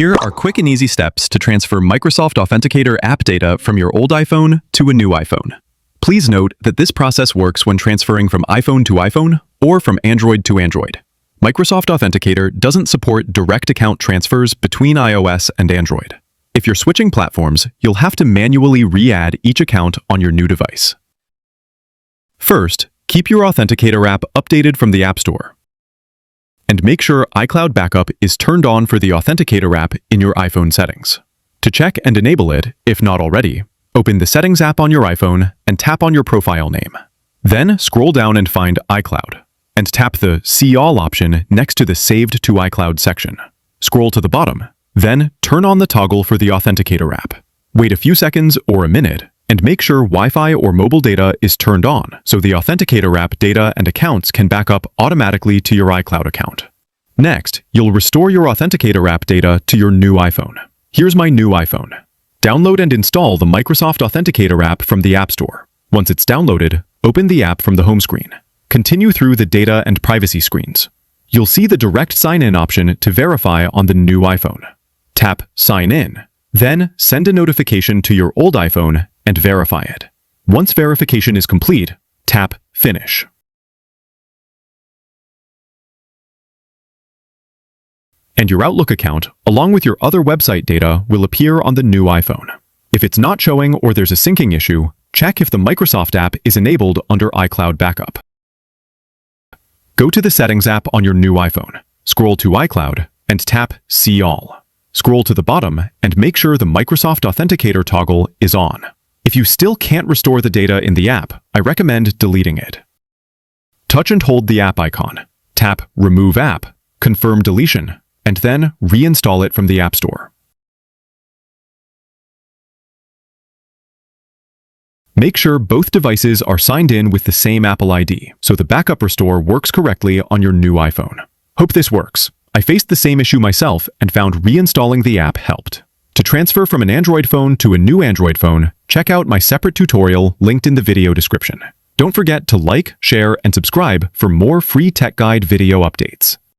Here are quick and easy steps to transfer Microsoft Authenticator app data from your old iPhone to a new iPhone. Please note that this process works when transferring from iPhone to iPhone or from Android to Android. Microsoft Authenticator doesn't support direct account transfers between iOS and Android. If you're switching platforms, you'll have to manually re-add each account on your new device. First, keep your Authenticator app updated from the App Store. And make sure iCloud Backup is turned on for the Authenticator app in your iPhone settings. To check and enable it, if not already, open the Settings app on your iPhone and tap on your profile name. Then scroll down and find iCloud, and tap the See All option next to the Saved to iCloud section. Scroll to the bottom, then turn on the toggle for the Authenticator app. Wait a few seconds or a minute, and make sure Wi-Fi or mobile data is turned on so the Authenticator app data and accounts can back up automatically to your iCloud account. Next, you'll restore your Authenticator app data to your new iPhone. Here's my new iPhone. Download and install the Microsoft Authenticator app from the App Store. Once it's downloaded, open the app from the home screen. Continue through the data and privacy screens. You'll see the direct sign-in option to verify on the new iPhone. Tap Sign In, then send a notification to your old iPhone and verify it. Once verification is complete, tap Finish. And your Outlook account, along with your other website data, will appear on the new iPhone. If it's not showing or there's a syncing issue, check if the Microsoft app is enabled under iCloud Backup. Go to the Settings app on your new iPhone, scroll to iCloud, and tap See All. Scroll to the bottom and make sure the Microsoft Authenticator toggle is on. If you still can't restore the data in the app, I recommend deleting it. Touch and hold the app icon, tap Remove App, confirm deletion, and then reinstall it from the App Store. Make sure both devices are signed in with the same Apple ID, so the backup restore works correctly on your new iPhone. Hope this works. I faced the same issue myself and found reinstalling the app helped. To transfer from an Android phone to a new Android phone, check out my separate tutorial linked in the video description. Don't forget to like, share, and subscribe for more free tech guide video updates.